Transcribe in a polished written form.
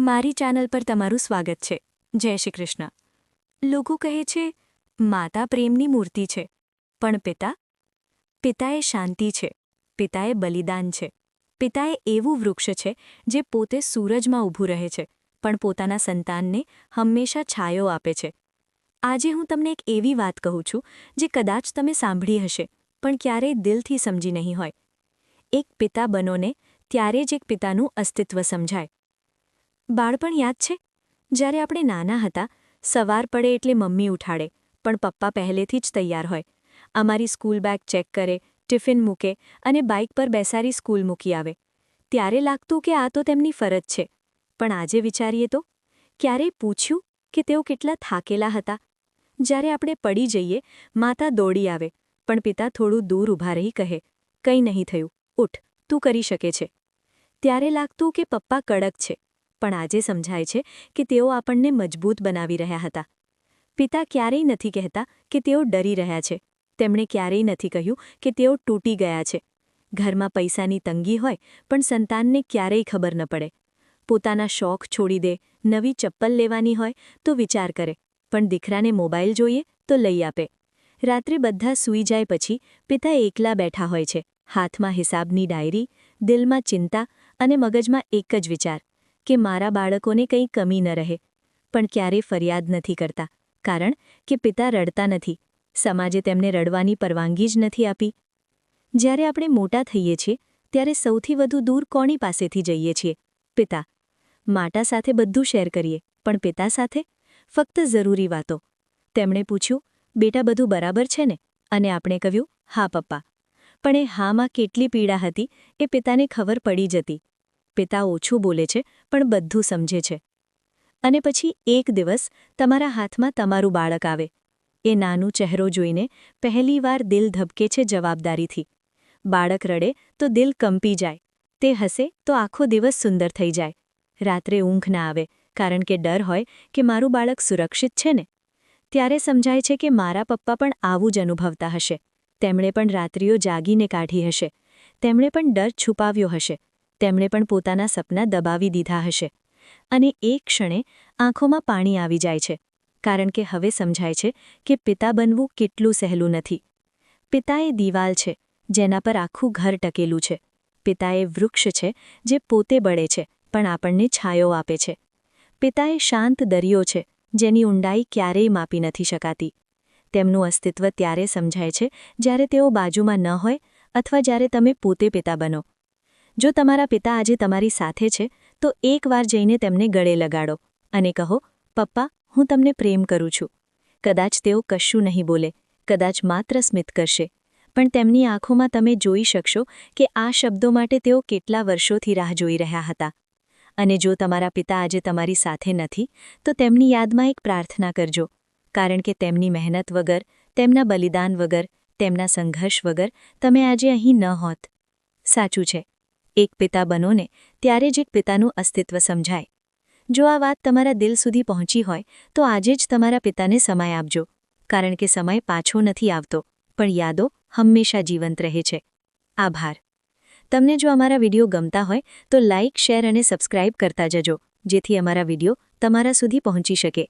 મારી ચેનલ પર તમારું સ્વાગત છે। જય શ્રી કૃષ્ણ। લોકો કહે છે માતા પ્રેમની મૂર્તિ છે, પણ પિતા એ શાંતિ છે, પિતા એ બલિદાન છે, પિતા એ એવું વૃક્ષ છે જે પોતે સૂરજમાં ઊભું રહે છે, પણ પોતાના સંતાનને હંમેશા છાયો આપે છે। આજે હું તમને એક એવી વાત કહું છું જે કદાચ તમે સાંભળી હશે, પણ ક્યારેય દિલથી સમજી નહીં હોય। એક પિતા બનોને ત્યારે જ એક પિતાનું અસ્તિત્વ સમજાય। બાળપણ યાદ છે? જ્યારે આપણે નાના હતા, સવાર પડે એટલે મમ્મી ઉઠાડે, પણ પપ્પા પહેલેથી જ તૈયાર હોય। અમારી સ્કૂલ બેગ ચેક કરે, ટિફિન મૂકે અને બાઇક પર બેસાડી સ્કૂલ મૂકી આવે। ત્યારે લાગતું કે આ તો તેમની ફરજ છે, પણ આજે વિચારીએ તો ક્યારેય પૂછ્યું કે તેઓ કેટલા થાકેલા હતા? જ્યારે આપણે પડી જઈએ, માતા દોડી આવે, પણ પિતા થોડું દૂર ઊભા રહી કહે, કંઈ નહીં થયું, ઉઠ, તું કરી શકે છે। ત્યારે લાગતું કે પપ્પા કડક છે, પણ આજે સમજાય છે કે તેઓ આપણને મજબૂત બનાવી રહ્યા હતા। પિતા ક્યારેય નથી કહેતા કે તેઓ ડરી રહ્યા છે, તેમણે ક્યારેય નથી કહ્યું કે તેઓ તૂટી ગયા છે। ઘરમાં પૈસાની તંગી હોય, પણ સંતાનને ક્યારેય ખબર ન પડે। પોતાના શોખ છોડી દે, નવી ચપ્પલ લેવાની હોય તો વિચાર કરે, પણ દીકરાને મોબાઈલ જોઈએ તો લઈ આપે। રાત્રે બધા સૂઈ જાય પછી પિતા એકલા બેઠા હોય છે, હાથમાં હિસાબની ડાયરી, દિલમાં ચિંતા અને મગજમાં એક જ વિચાર કે મારા બાળકોને કંઈ કમી ન રહે। પણ ક્યારેય ફરિયાદ નથી કરતા, કારણ કે પિતા રડતા નથી, સમાજે તેમને રડવાની પરવાનગી જ નથી આપી। જ્યારે આપણે મોટા થઈએ છીએ ત્યારે સૌથી વધુ દૂર કોની પાસેથી જઈએ છીએ? પિતા। માતા સાથે બધું શેર કરીએ, પણ પિતા સાથે ફક્ત જરૂરી વાતો। તેમણે પૂછ્યું, બેટા બધું બરાબર છે ને? અને આપણે કહ્યું, હા પપ્પા। પણ એ હામાં કેટલી પીડા હતી એ પિતાને ખબર પડી જતી। પિતા ઓછું બોલે છે, પણ બધું સમજે છે। અને પછી એક દિવસ તમારા હાથમાં તમારું બાળક આવે। એ નાનું ચહેરો જોઈને પહેલીવાર દિલ ધબકે છે જવાબદારીથી। બાળક રડે તો દિલ કંપી જાય, તે હસે તો આખો દિવસ સુંદર થઈ જાય। રાત્રે ઊંઘ ના આવે, કારણ કે ડર હોય કે મારું બાળક સુરક્ષિત છે ને? ત્યારે સમજાય છે કે મારા પપ્પા પણ આવું જ અનુભવતા હશે। તેમણે પણ રાત્રિઓ જાગીને કાઢી હશે, તેમણે પણ ડર છુપાવ્યો હશે, તેમણે પણ પોતાના સપના દબાવી દીધા હશે। અને એક ક્ષણે આંખોમાં પાણી આવી જાય છે, કારણ કે હવે સમજાય છે કે પિતા બનવું કેટલું સહેલું નથી। પિતા એ દિવાલ છે જેના પર આખું ઘર ટકેલું છે। પિતા એ વૃક્ષ છે જે પોતે બળે છે, પણ આપણને છાયો આપે છે। પિતા એ શાંત દરિયો છે જેની ઊંડાઈ ક્યારેય માપી નથી શકાતી। તેમનું અસ્તિત્વ ત્યારે સમજાય છે જ્યારે તેઓ બાજુમાં ન હોય, અથવા જ્યારે તમે પોતે પિતા બનો। જો તમારા પિતા આજે તમારી સાથે છે, તો એકવાર જઈને તેમને ગળે લગાડો અને કહો, પપ્પા, હું તમને પ્રેમ કરું છું। કદાચ તેઓ કશું નહીં બોલે, કદાચ માત્ર સ્મિત કરશે, પણ તેમની આંખોમાં તમે જોઈ શકશો કે આ શબ્દો માટે તેઓ કેટલા વર્ષોથી રાહ જોઈ રહ્યા હતા। અને જો તમારા પિતા આજે તમારી સાથે નથી, તો તેમની યાદમાં એક પ્રાર્થના કરજો, કારણ કે તેમની મહેનત વગર, તેમના બલિદાન વગર, તેમના સંઘર્ષ વગર તમે આજે અહીં ન હોત। સાચું છે, એક પિતા બનો ને ત્યારે જ એક પિતાનું અસ્તિત્વ સમજાય। જો આ વાત તમારા દિલ સુધી પહોંચી હોય તો આજે જ તમારા પિતાને સમય આપજો, કારણ કે સમય પાછો નથી આવતો, પણ યાદો હંમેશા જીવંત રહે છે। આભાર। તમને જો અમારા વિડીયો ગમતા હોય તો લાઇક, શેર અને સબસ્ક્રાઇબ કરતા જજો, જેથી અમારા વિડીયો તમારા સુધી પહોંચી શકે।